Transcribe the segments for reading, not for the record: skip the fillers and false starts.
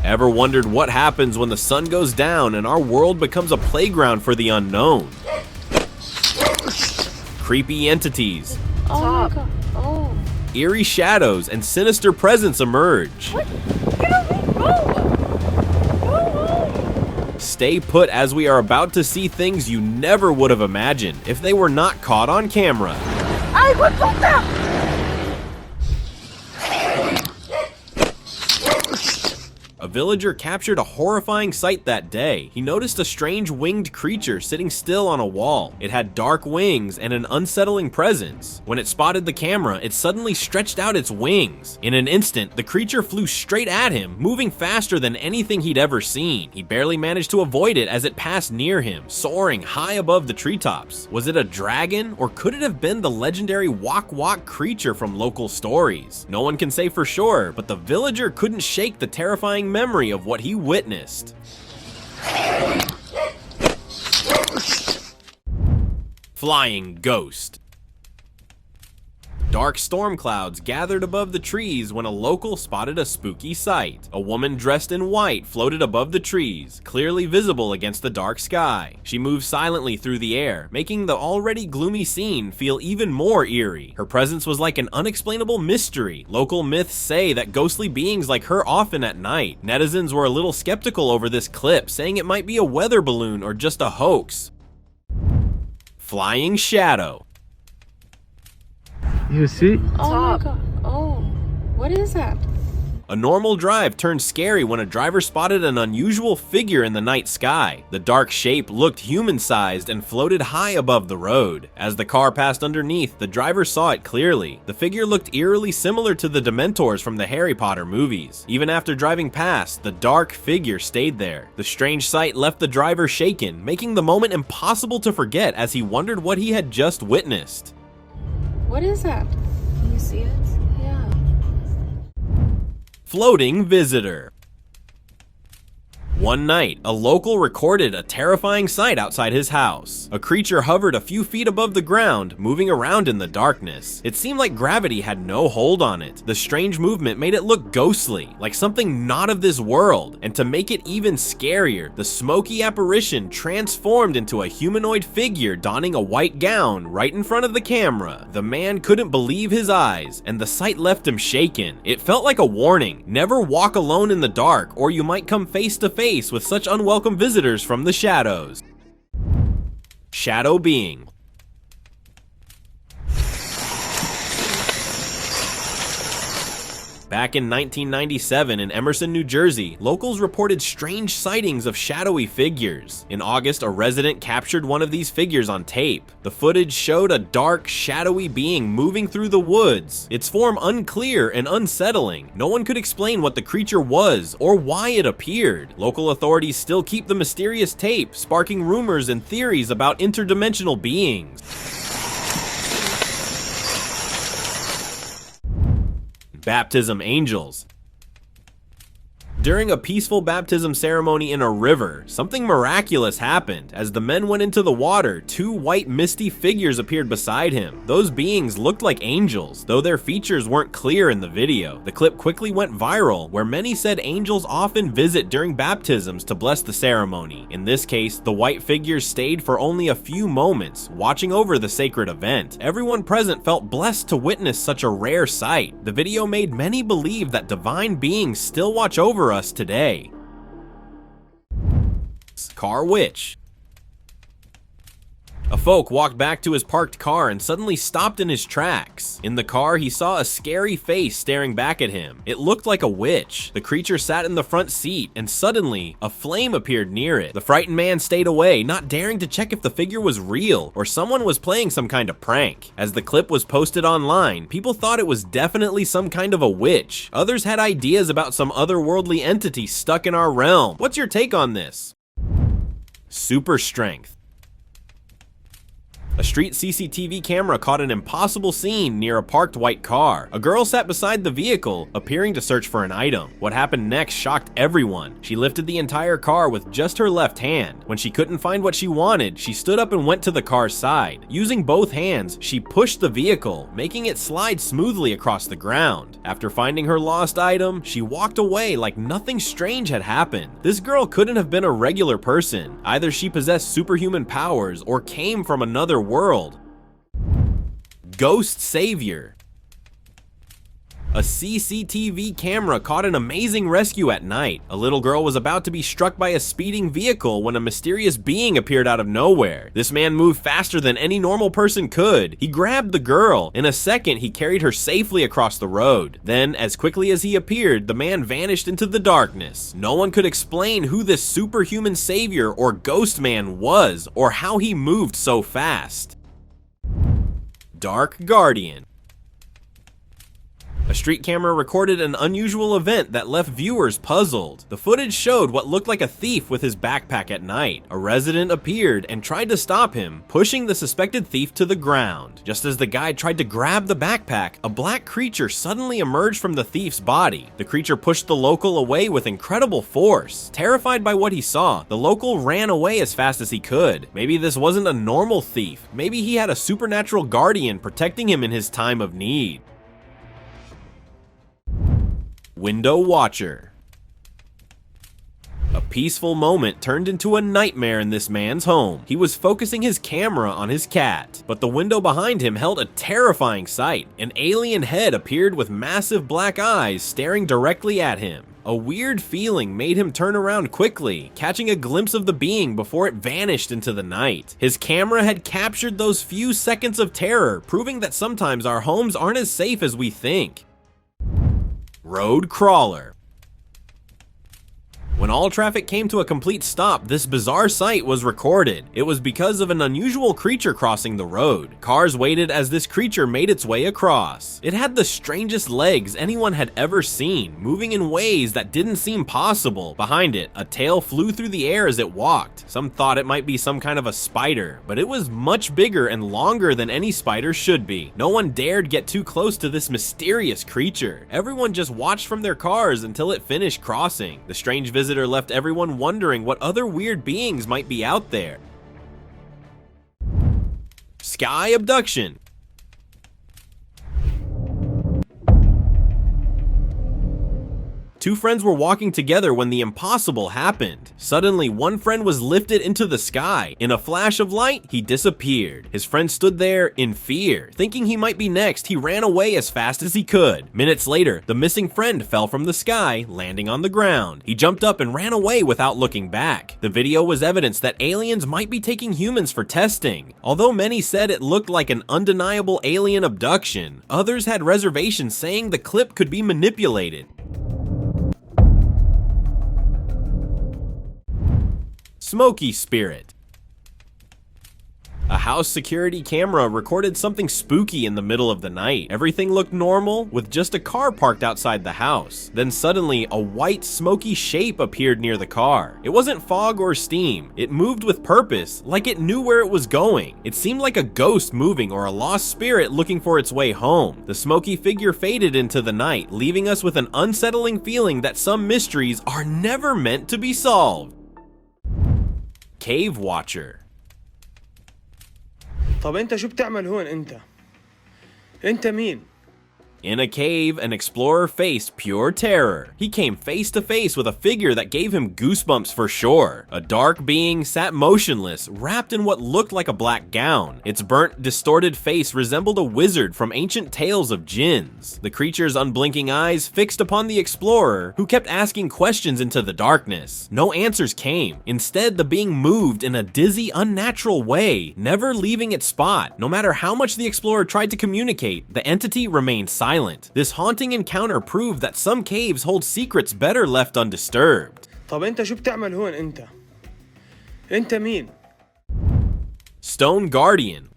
Ever wondered what happens when the sun goes down and our world becomes a playground for the unknown? Creepy entities, Oh my god. Oh. eerie shadows, and sinister presence emerge. What? Get away. Go. Stay put as we are about to see things you never would have imagined if they were not caught on camera. I will put them. A villager captured a horrifying sight that day. He noticed a strange winged creature sitting still on a wall. It had dark wings and an unsettling presence. When it spotted the camera, it suddenly stretched out its wings. In an instant, the creature flew straight at him, moving faster than anything he'd ever seen. He barely managed to avoid it as it passed near him, soaring high above the treetops. Was it a dragon, or could it have been the legendary Wok Wok creature from local stories? No one can say for sure, but the villager couldn't shake the terrifying memory of what he witnessed. Flying ghost. Dark storm clouds gathered above the trees when a local spotted a spooky sight. A woman dressed in white floated above the trees, clearly visible against the dark sky. She moved silently through the air, making the already gloomy scene feel even more eerie. Her presence was like an unexplainable mystery. Local myths say that ghostly beings like her often at night. Netizens were a little skeptical over this clip, saying it might be a weather balloon or just a hoax. Flying shadow. You see? Oh my god. Oh. What is that? A normal drive turned scary when a driver spotted an unusual figure in the night sky. The dark shape looked human-sized and floated high above the road. As the car passed underneath, the driver saw it clearly. The figure looked eerily similar to the Dementors from the Harry Potter movies. Even after driving past, the dark figure stayed there. The strange sight left the driver shaken, making the moment impossible to forget as he wondered what he had just witnessed. What is that? Can you see it? Yeah. Floating visitor. One night, a local recorded a terrifying sight outside his house. A creature hovered a few feet above the ground, moving around in the darkness. It seemed like gravity had no hold on it. The strange movement made it look ghostly, like something not of this world. And to make it even scarier, the Smoky apparition transformed into a humanoid figure donning a white gown right in front of the camera. The man couldn't believe his eyes, and the sight left him shaken. It felt like a warning. Never walk alone in the dark, or you might come face to face with such unwelcome visitors from the shadows. Shadow being. Back in 1997 in Emerson, New Jersey, locals reported strange sightings of shadowy figures. In August, a resident captured one of these figures on tape. The footage showed a dark, shadowy being moving through the woods, its form unclear and unsettling. No one could explain what the creature was or why it appeared. Local authorities still keep the mysterious tape, sparking rumors and theories about interdimensional beings. Baptism angels. During a peaceful baptism ceremony in a river, something miraculous happened. As the men went into the water, two white misty figures appeared beside him. Those beings looked like angels, though their features weren't clear in the video. The clip quickly went viral, where many said angels often visit during baptisms to bless the ceremony. In this case, the white figures stayed for only a few moments, watching over the sacred event. Everyone present felt blessed to witness such a rare sight. The video made many believe that divine beings still watch over us today. Car witch. A folk walked back to his parked car and suddenly stopped in his tracks. In the car, he saw a scary face staring back at him. It looked like a witch. The creature sat in the front seat, and suddenly, a flame appeared near it. The frightened man stayed away, not daring to check if the figure was real or someone was playing some kind of prank. As the clip was posted online, people thought it was definitely some kind of a witch. Others had ideas about some otherworldly entity stuck in our realm. What's your take on this? Super strength. A street CCTV camera caught an impossible scene near a parked white car. A girl sat beside the vehicle, appearing to search for an item. What happened next shocked everyone. She lifted the entire car with just her left hand. When she couldn't find what she wanted, she stood up and went to the car's side. Using both hands, she pushed the vehicle, making it slide smoothly across the ground. After finding her lost item, she walked away like nothing strange had happened. This girl couldn't have been a regular person. Either she possessed superhuman powers or came from another world. Ghost Savior. A CCTV camera caught an amazing rescue at night. A little girl was about to be struck by a speeding vehicle when a mysterious being appeared out of nowhere. This man moved faster than any normal person could. He grabbed the girl. In a second, he carried her safely across the road. Then, as quickly as he appeared, the man vanished into the darkness. No one could explain who this superhuman savior or ghost man was, or how he moved so fast. Dark Guardian. A street camera recorded an unusual event that left viewers puzzled. The footage showed what looked like a thief with his backpack at night. A resident appeared and tried to stop him, pushing the suspected thief to the ground. Just as the guy tried to grab the backpack, a black creature suddenly emerged from the thief's body. The creature pushed the local away with incredible force. Terrified by what he saw, the local ran away as fast as he could. Maybe this wasn't a normal thief. Maybe he had a supernatural guardian protecting him in his time of need. Window Watcher. A peaceful moment turned into a nightmare in this man's home. He was focusing his camera on his cat, but the window behind him held a terrifying sight. An alien head appeared with massive black eyes staring directly at him. A weird feeling made him turn around quickly, catching a glimpse of the being before it vanished into the night. His camera had captured those few seconds of terror, proving that sometimes our homes aren't as safe as we think. Road Crawler. When all traffic came to a complete stop, this bizarre sight was recorded. It was because of an unusual creature crossing the road. Cars waited as this creature made its way across. It had the strangest legs anyone had ever seen, moving in ways that didn't seem possible. Behind it, a tail flew through the air as it walked. Some thought it might be some kind of a spider, but it was much bigger and longer than any spider should be. No one dared get too close to this mysterious creature. Everyone just watched from their cars until it finished crossing. The strange visitor left everyone wondering what other weird beings might be out there. Sky Abduction. Two friends were walking together when the impossible happened. Suddenly, one friend was lifted into the sky. In a flash of light, he disappeared. His friend stood there in fear. Thinking he might be next, he ran away as fast as he could. Minutes later, the missing friend fell from the sky, landing on the ground. He jumped up and ran away without looking back. The video was evidence that aliens might be taking humans for testing. Although many said it looked like an undeniable alien abduction, others had reservations saying the clip could be manipulated. Smoky Spirit. A house security camera recorded something spooky in the middle of the night. Everything looked normal, with just a car parked outside the house. Then suddenly, a white, smoky shape appeared near the car. It wasn't fog or steam. It moved with purpose, like it knew where it was going. It seemed like a ghost moving or a lost spirit looking for its way home. The smoky figure faded into the night, leaving us with an unsettling feeling that some mysteries are never meant to be solved. Cave Watcher. طب انت شو بتعمل هون انت؟ انت مين؟ In a cave, an explorer faced pure terror. He came face to face with a figure that gave him goosebumps for sure. A dark being sat motionless, wrapped in what looked like a black gown. Its burnt, distorted face resembled a wizard from ancient tales of jinns. The creature's unblinking eyes fixed upon the explorer, who kept asking questions into the darkness. No answers came. Instead, the being moved in a dizzy, unnatural way, never leaving its spot. No matter how much the explorer tried to communicate, the entity remained silent. This haunting encounter proved that some caves hold secrets better left undisturbed. طب انت شو بتعمل هون انت؟ انت مين؟ Stone Guardian.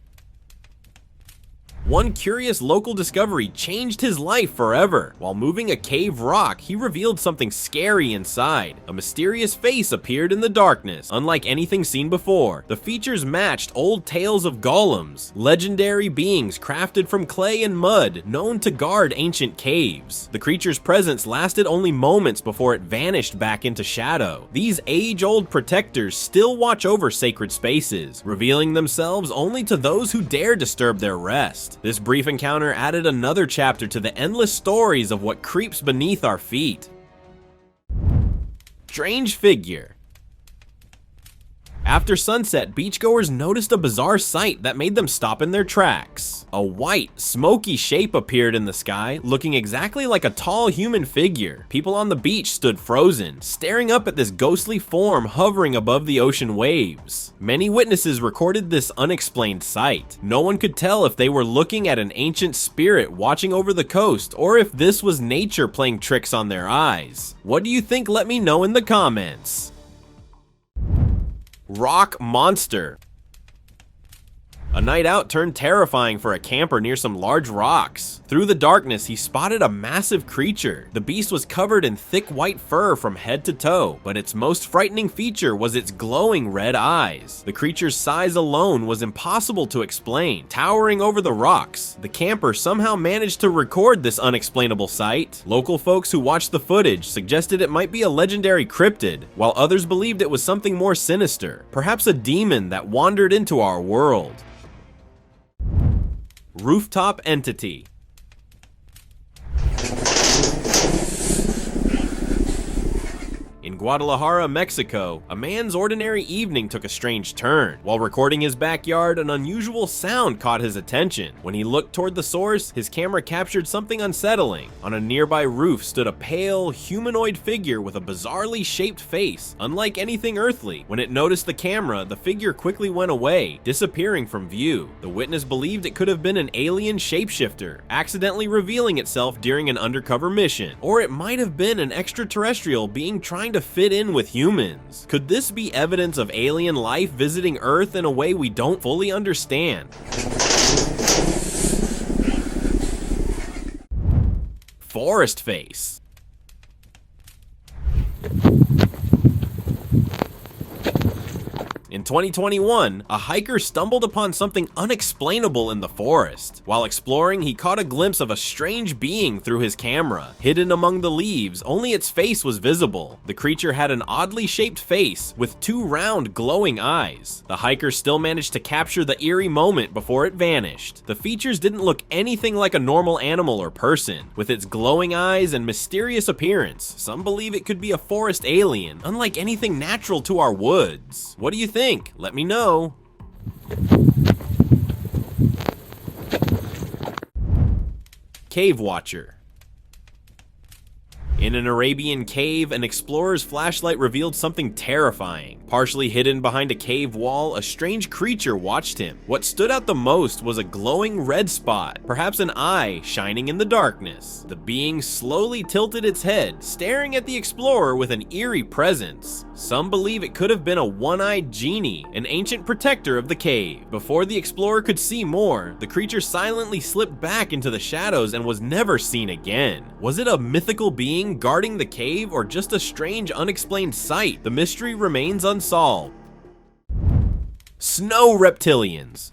One curious local discovery changed his life forever. While moving a cave rock, he revealed something scary inside. A mysterious face appeared in the darkness, unlike anything seen before. The features matched old tales of golems, legendary beings crafted from clay and mud, known to guard ancient caves. The creature's presence lasted only moments before it vanished back into shadow. These age-old protectors still watch over sacred spaces, revealing themselves only to those who dare disturb their rest. This brief encounter added another chapter to the endless stories of what creeps beneath our feet. Strange figure. After sunset, beachgoers noticed a bizarre sight that made them stop in their tracks. A white, smoky shape appeared in the sky, looking exactly like a tall human figure. People on the beach stood frozen, staring up at this ghostly form hovering above the ocean waves. Many witnesses recorded this unexplained sight. No one could tell if they were looking at an ancient spirit watching over the coast, or if this was nature playing tricks on their eyes. What do you think? Let me know in the comments. Rock monster. A night out turned terrifying for a camper near some large rocks. Through the darkness, he spotted a massive creature. The beast was covered in thick white fur from head to toe, but its most frightening feature was its glowing red eyes. The creature's size alone was impossible to explain. Towering over the rocks, the camper somehow managed to record this unexplainable sight. Local folks who watched the footage suggested it might be a legendary cryptid, while others believed it was something more sinister, perhaps a demon that wandered into our world. Rooftop entity. In Guadalajara, Mexico, a man's ordinary evening took a strange turn. While recording his backyard, an unusual sound caught his attention. When he looked toward the source, his camera captured something unsettling. On a nearby roof stood a pale, humanoid figure with a bizarrely shaped face, unlike anything earthly. When it noticed the camera, the figure quickly went away, disappearing from view. The witness believed it could have been an alien shapeshifter, accidentally revealing itself during an undercover mission. Or it might have been an extraterrestrial being trying to fit in with humans. Could this be evidence of alien life visiting Earth in a way we don't fully understand? Forest face. In 2021, a hiker stumbled upon something unexplainable in the forest. While exploring, he caught a glimpse of a strange being through his camera. Hidden among the leaves, only its face was visible. The creature had an oddly shaped face with two round, glowing eyes. The hiker still managed to capture the eerie moment before it vanished. The features didn't look anything like a normal animal or person. With its glowing eyes and mysterious appearance, some believe it could be a forest alien, unlike anything natural to our woods. What do you think? Let me know. Cave watcher. In an Arabian cave, an explorer's flashlight revealed something terrifying. Partially hidden behind a cave wall, a strange creature watched him. What stood out the most was a glowing red spot, perhaps an eye shining in the darkness. The being slowly tilted its head, staring at the explorer with an eerie presence. Some believe it could have been a one-eyed genie, an ancient protector of the cave. Before the explorer could see more, the creature silently slipped back into the shadows and was never seen again. Was it a mythical being guarding the cave, or just a strange unexplained sight? The mystery remains unsolved. Snow reptilians.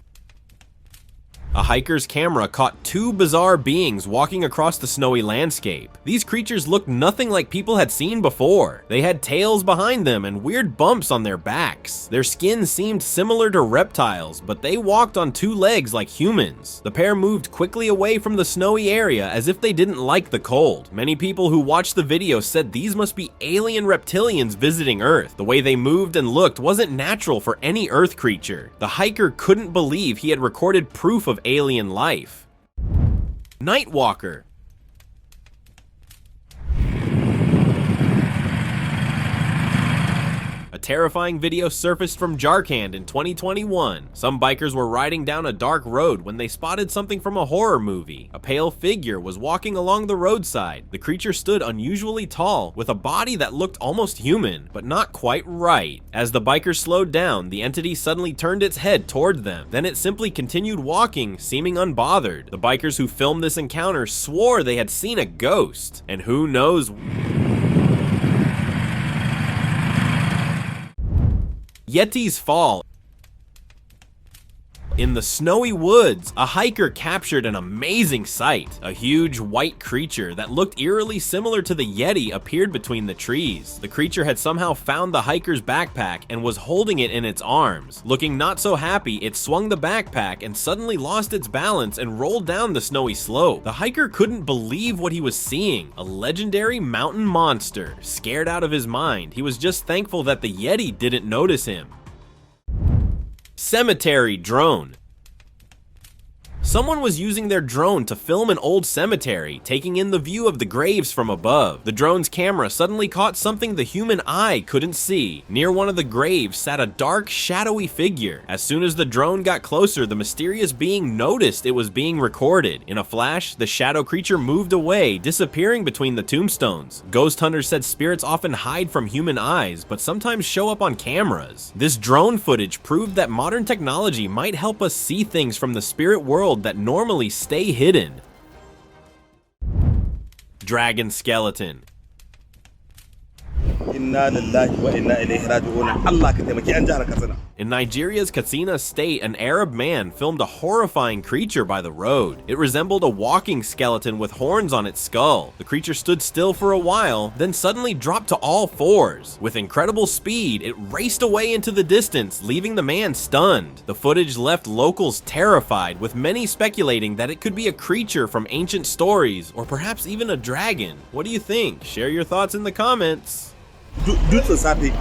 A hiker's camera caught two bizarre beings walking across the snowy landscape. These creatures looked nothing like people had seen before. They had tails behind them and weird bumps on their backs. Their skin seemed similar to reptiles, but they walked on two legs like humans. The pair moved quickly away from the snowy area as if they didn't like the cold. Many people who watched the video said these must be alien reptilians visiting Earth. The way they moved and looked wasn't natural for any Earth creature. The hiker couldn't believe he had recorded proof of alien life. Nightwalker. A terrifying video surfaced from Jharkhand in 2021. Some bikers were riding down a dark road when they spotted something from a horror movie. A pale figure was walking along the roadside. The creature stood unusually tall, with a body that looked almost human, but not quite right. As the bikers slowed down, the entity suddenly turned its head toward them. Then it simply continued walking, seeming unbothered. The bikers who filmed this encounter swore they had seen a ghost. And who knows? Yetis fall. In the snowy woods, a hiker captured an amazing sight. A huge white creature that looked eerily similar to the Yeti appeared between the trees. The creature had somehow found the hiker's backpack and was holding it in its arms. Looking not so happy, it swung the backpack and suddenly lost its balance and rolled down the snowy slope. The hiker couldn't believe what he was seeing. A legendary mountain monster. Scared out of his mind, he was just thankful that the Yeti didn't notice him. Cemetery drone. Someone was using their drone to film an old cemetery, taking in the view of the graves from above. The drone's camera suddenly caught something the human eye couldn't see. Near one of the graves sat a dark, shadowy figure. As soon as the drone got closer, the mysterious being noticed it was being recorded. In a flash, the shadow creature moved away, disappearing between the tombstones. Ghost hunters said spirits often hide from human eyes, but sometimes show up on cameras. This drone footage proved that modern technology might help us see things from the spirit world that normally stay hidden. Dragon skeleton. Inna lillahi wa inna ilayhi raji'un. Allah ka taimaki an jihar Katsina. In Nigeria's Katsina state, an Arab man filmed a horrifying creature by the road. It resembled a walking skeleton with horns on its skull. The creature stood still for a while, then suddenly dropped to all fours. With incredible speed, it raced away into the distance, leaving the man stunned. The footage left locals terrified, with many speculating that it could be a creature from ancient stories, or perhaps even a dragon. What do you think? Share your thoughts in the comments. Dutsen safe.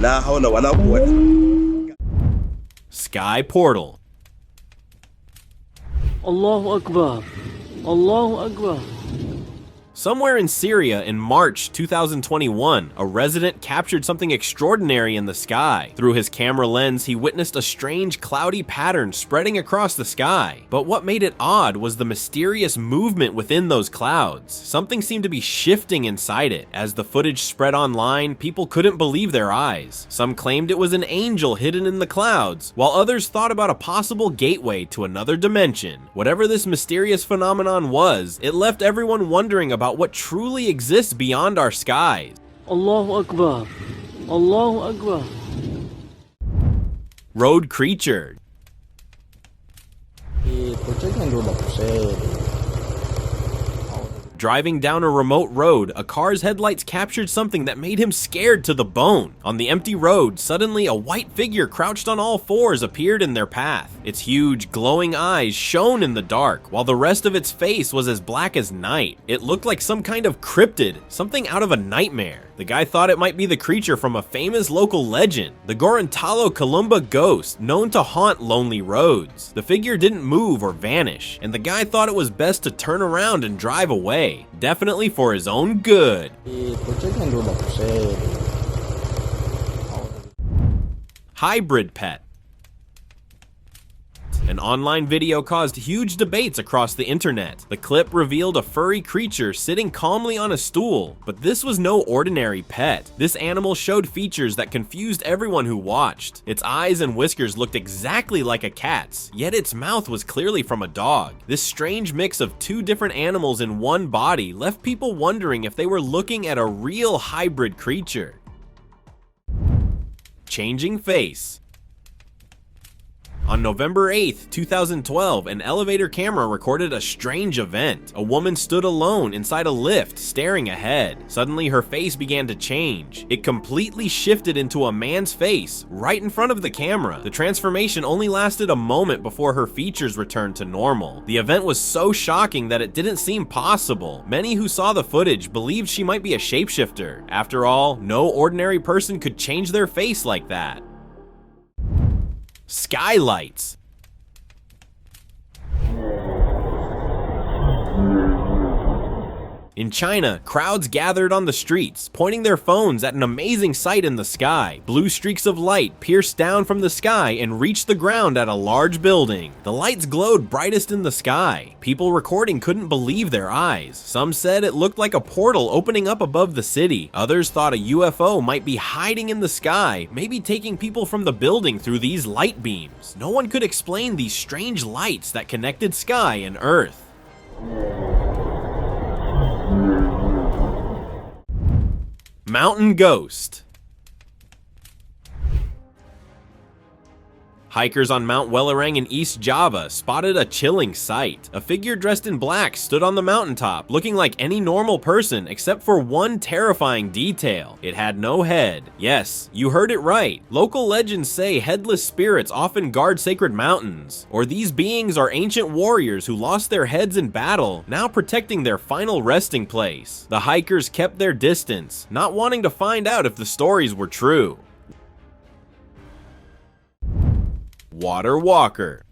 La hawla wala quwwata. Sky portal. Allahu Akbar. Allahu Akbar. Somewhere in Syria in March 2021, a resident captured something extraordinary in the sky. Through his camera lens, he witnessed a strange cloudy pattern spreading across the sky. But what made it odd was the mysterious movement within those clouds. Something seemed to be shifting inside it. As the footage spread online, people couldn't believe their eyes. Some claimed it was an angel hidden in the clouds, while others thought about a possible gateway to another dimension. Whatever this mysterious phenomenon was, it left everyone wondering about what truly exists beyond our skies. Allahu Akbar. Allahu Akbar. Road creature. Driving down a remote road, a car's headlights captured something that made him scared to the bone. On the empty road, suddenly a white figure crouched on all fours appeared in their path. Its huge, glowing eyes shone in the dark, while the rest of its face was as black as night. It looked like some kind of cryptid, something out of a nightmare. The guy thought it might be the creature from a famous local legend, the Gorontalo Columba ghost, known to haunt lonely roads. The figure didn't move or vanish, and the guy thought it was best to turn around and drive away, definitely for his own good. Hybrid pet. An online video caused huge debates across the internet. The clip revealed a furry creature sitting calmly on a stool, but this was no ordinary pet. This animal showed features that confused everyone who watched. Its eyes and whiskers looked exactly like a cat's, yet its mouth was clearly from a dog. This strange mix of two different animals in one body left people wondering if they were looking at a real hybrid creature. Changing face. On November 8th, 2012, an elevator camera recorded a strange event. A woman stood alone inside a lift, staring ahead. Suddenly, her face began to change. It completely shifted into a man's face, right in front of the camera. The transformation only lasted a moment before her features returned to normal. The event was so shocking that it didn't seem possible. Many who saw the footage believed she might be a shapeshifter. After all, no ordinary person could change their face like that. Skylights. In China, crowds gathered on the streets, pointing their phones at an amazing sight in the sky. Blue streaks of light pierced down from the sky and reached the ground at a large building. The lights glowed brightest in the sky. People recording couldn't believe their eyes. Some said it looked like a portal opening up above the city. Others thought a UFO might be hiding in the sky, maybe taking people from the building through these light beams. No one could explain these strange lights that connected sky and earth. Mountain Ghost. Hikers on Mount Wellerang in East Java spotted a chilling sight. A figure dressed in black stood on the mountaintop, looking like any normal person except for one terrifying detail. It had no head. Yes, you heard it right. Local legends say headless spirits often guard sacred mountains, or these beings are ancient warriors who lost their heads in battle, now protecting their final resting place. The hikers kept their distance, not wanting to find out if the stories were true. Water Walker.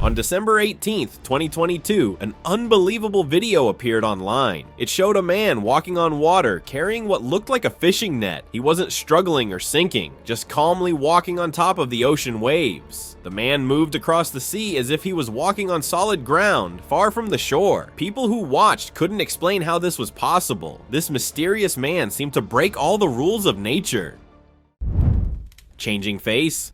On December 18th, 2022, an unbelievable video appeared online. It showed a man walking on water carrying what looked like a fishing net. He wasn't struggling or sinking, just calmly walking on top of the ocean waves. The man moved across the sea as if he was walking on solid ground, far from the shore. People who watched couldn't explain how this was possible. This mysterious man seemed to break all the rules of nature. Changing face.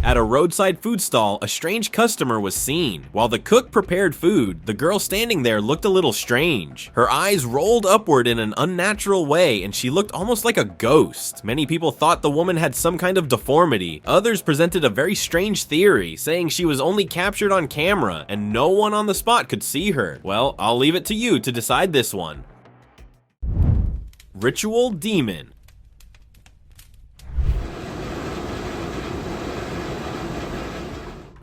At a roadside food stall, a strange customer was seen. While the cook prepared food, the girl standing there looked a little strange. Her eyes rolled upward in an unnatural way, and she looked almost like a ghost. Many people thought the woman had some kind of deformity. Others presented a very strange theory, saying she was only captured on camera, and no one on the spot could see her. Well, I'll leave it to you to decide this one. Ritual Demon.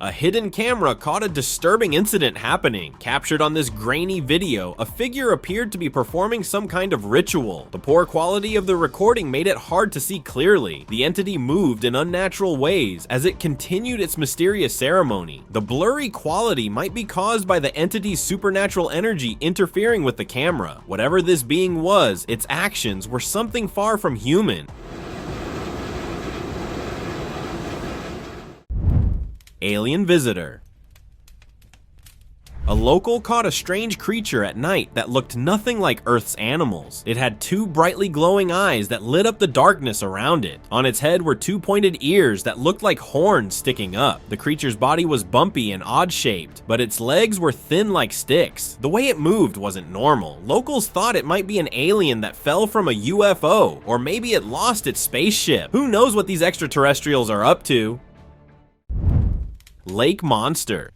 A hidden camera caught a disturbing incident happening. Captured on this grainy video, a figure appeared to be performing some kind of ritual. The poor quality of the recording made it hard to see clearly. The entity moved in unnatural ways as it continued its mysterious ceremony. The blurry quality might be caused by the entity's supernatural energy interfering with the camera. Whatever this being was, its actions were something far from human. Alien Visitor. A local caught a strange creature at night that looked nothing like Earth's animals. It had two brightly glowing eyes that lit up the darkness around it. On its head were two pointed ears that looked like horns sticking up. The creature's body was bumpy and odd-shaped, but its legs were thin like sticks. The way it moved wasn't normal. Locals thought it might be an alien that fell from a UFO, or maybe it lost its spaceship. Who knows what these extraterrestrials are up to? Lake Monster.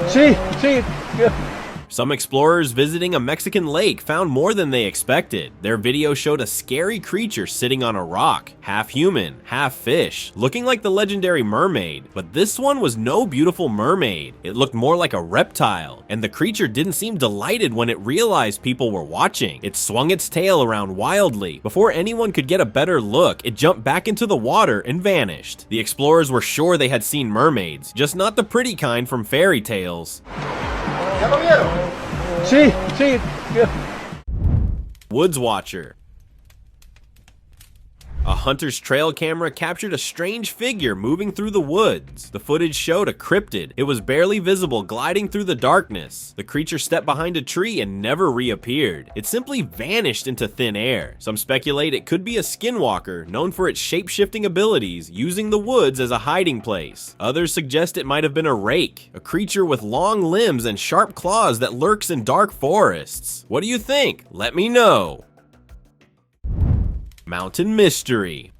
Sí, sí. Some explorers visiting a Mexican lake found more than they expected. Their video showed a scary creature sitting on a rock, half human, half fish, looking like the legendary mermaid. But this one was no beautiful mermaid. It looked more like a reptile, and the creature didn't seem delighted when it realized people were watching. It swung its tail around wildly. Before anyone could get a better look, it jumped back into the water and vanished. The explorers were sure they had seen mermaids, just not the pretty kind from fairy tales. Sí, sí. Woods Watcher. A hunter's trail camera captured a strange figure moving through the woods. The footage showed a cryptid. It was barely visible, gliding through the darkness. The creature stepped behind a tree and never reappeared. It simply vanished into thin air. Some speculate it could be a skinwalker, known for its shape-shifting abilities, using the woods as a hiding place. Others suggest it might have been a rake, a creature with long limbs and sharp claws that lurks in dark forests. What do you think? Let me know. Mountain Mystery.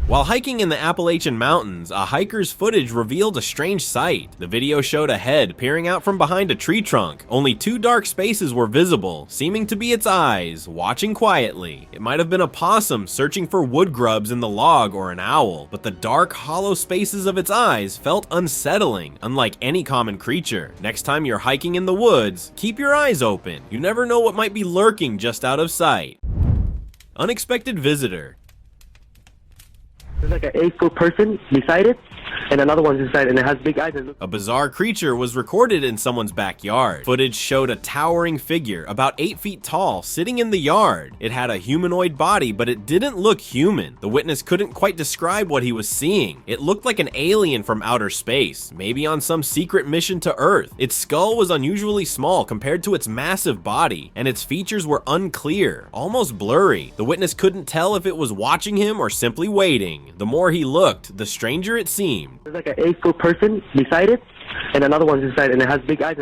While hiking in the Appalachian Mountains, a hiker's footage revealed a strange sight. The video showed a head peering out from behind a tree trunk. Only two dark spaces were visible, seeming to be its eyes, watching quietly. It might have been a possum searching for wood grubs in the log or an owl, but the dark, hollow spaces of its eyes felt unsettling, unlike any common creature. Next time you're hiking in the woods, keep your eyes open. You never know what might be lurking just out of sight. Unexpected Visitor. There's like an 8-foot person beside it. and another one's inside, and it has big eyes. A bizarre creature was recorded in someone's backyard. Footage showed a towering figure about 8 feet tall sitting in the yard. It had a humanoid body, but it didn't look human. The witness couldn't quite describe what he was seeing. It looked like an alien from outer space, maybe on some secret mission to Earth. Its skull was unusually small compared to its massive body, and its features were unclear, almost blurry. The witness couldn't tell if it was watching him or simply waiting. The more he looked, the stranger it seemed. There's like an 8-foot person beside it, and another one's inside, and it has big eyes.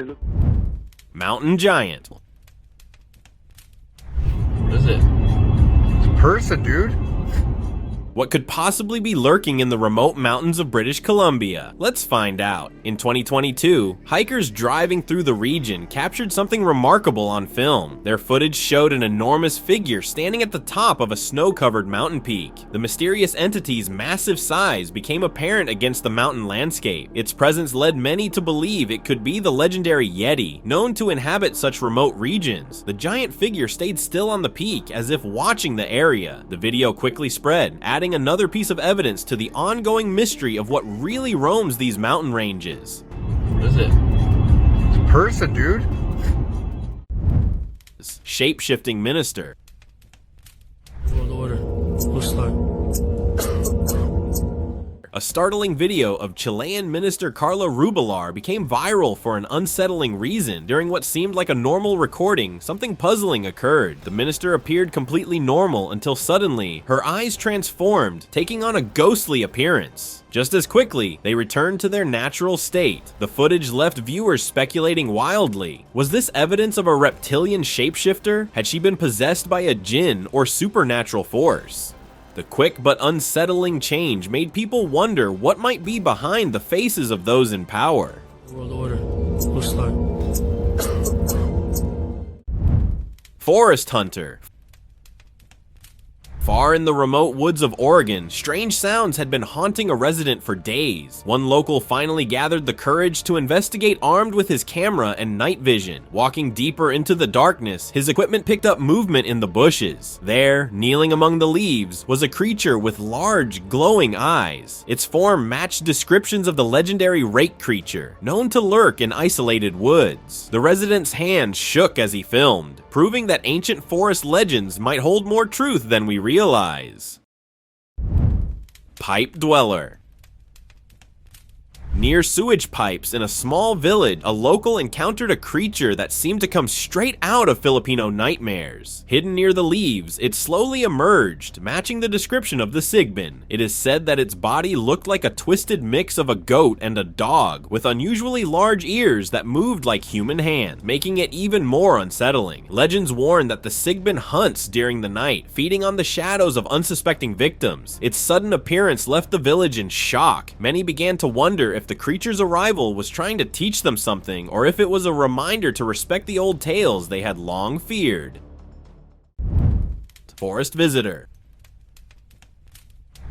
Mountain giant. What is it? It's a person, dude. What could possibly be lurking in the remote mountains of British Columbia? Let's find out. In 2022, hikers driving through the region captured something remarkable on film. Their footage showed an enormous figure standing at the top of a snow-covered mountain peak. The mysterious entity's massive size became apparent against the mountain landscape. Its presence led many to believe it could be the legendary Yeti, known to inhabit such remote regions. The giant figure stayed still on the peak as if watching the area. The video quickly spread, adding another piece of evidence to the ongoing mystery of what really roams these mountain ranges. What is it? It's a person, dude. Shape-shifting minister. World order. We'll start. A startling video of Chilean minister Carla Rubilar became viral for an unsettling reason. During what seemed like a normal recording, something puzzling occurred. The minister appeared completely normal until suddenly, her eyes transformed, taking on a ghostly appearance. Just as quickly, they returned to their natural state. The footage left viewers speculating wildly. Was this evidence of a reptilian shapeshifter? Had she been possessed by a jinn or supernatural force? The quick but unsettling change made people wonder what might be behind the faces of those in power. World order. We'll start. Forest hunter. Far in the remote woods of Oregon, strange sounds had been haunting a resident for days. One local finally gathered the courage to investigate armed with his camera and night vision. Walking deeper into the darkness, his equipment picked up movement in the bushes. There, kneeling among the leaves, was a creature with large, glowing eyes. Its form matched descriptions of the legendary rake creature, known to lurk in isolated woods. The resident's hand shook as he filmed, proving that ancient forest legends might hold more truth than we realize. Pipe dweller. Near sewage pipes in a small village, a local encountered a creature that seemed to come straight out of Filipino nightmares. Hidden near the leaves, it slowly emerged, matching the description of the Sigbin. It is said that its body looked like a twisted mix of a goat and a dog, with unusually large ears that moved like human hands, making it even more unsettling. Legends warn that the Sigbin hunts during the night, feeding on the shadows of unsuspecting victims. Its sudden appearance left the village in shock. Many began to wonder if the creature's arrival was trying to teach them something, or if it was a reminder to respect the old tales they had long feared. Forest visitor.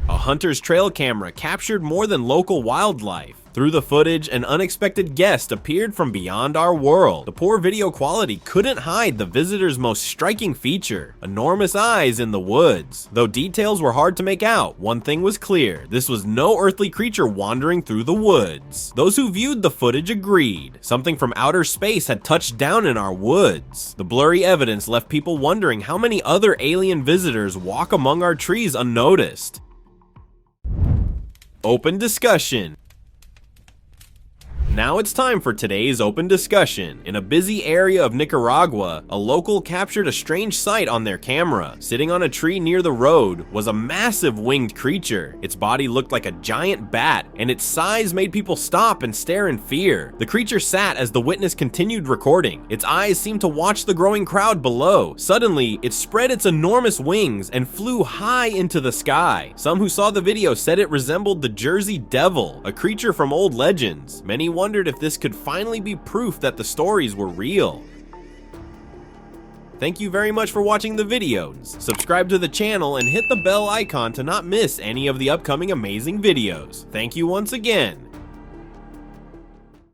A hunter's trail camera captured more than local wildlife. Through the footage, an unexpected guest appeared from beyond our world. The poor video quality couldn't hide the visitor's most striking feature: enormous eyes in the woods. Though details were hard to make out, one thing was clear: this was no earthly creature wandering through the woods. Those who viewed the footage agreed. Something from outer space had touched down in our woods. The blurry evidence left people wondering how many other alien visitors walk among our trees unnoticed. Open discussion. Now it's time for today's open discussion. In a busy area of Nicaragua, a local captured a strange sight on their camera. Sitting on a tree near the road was a massive winged creature. Its body looked like a giant bat, and its size made people stop and stare in fear. The creature sat as the witness continued recording. Its eyes seemed to watch the growing crowd below. Suddenly, it spread its enormous wings and flew high into the sky. Some who saw the video said it resembled the Jersey Devil, a creature from old legends. Many wondered if this could finally be proof that the stories were real. Thank you very much for watching the videos. Subscribe to the channel and hit the bell icon to not miss any of the upcoming amazing videos. Thank you once again.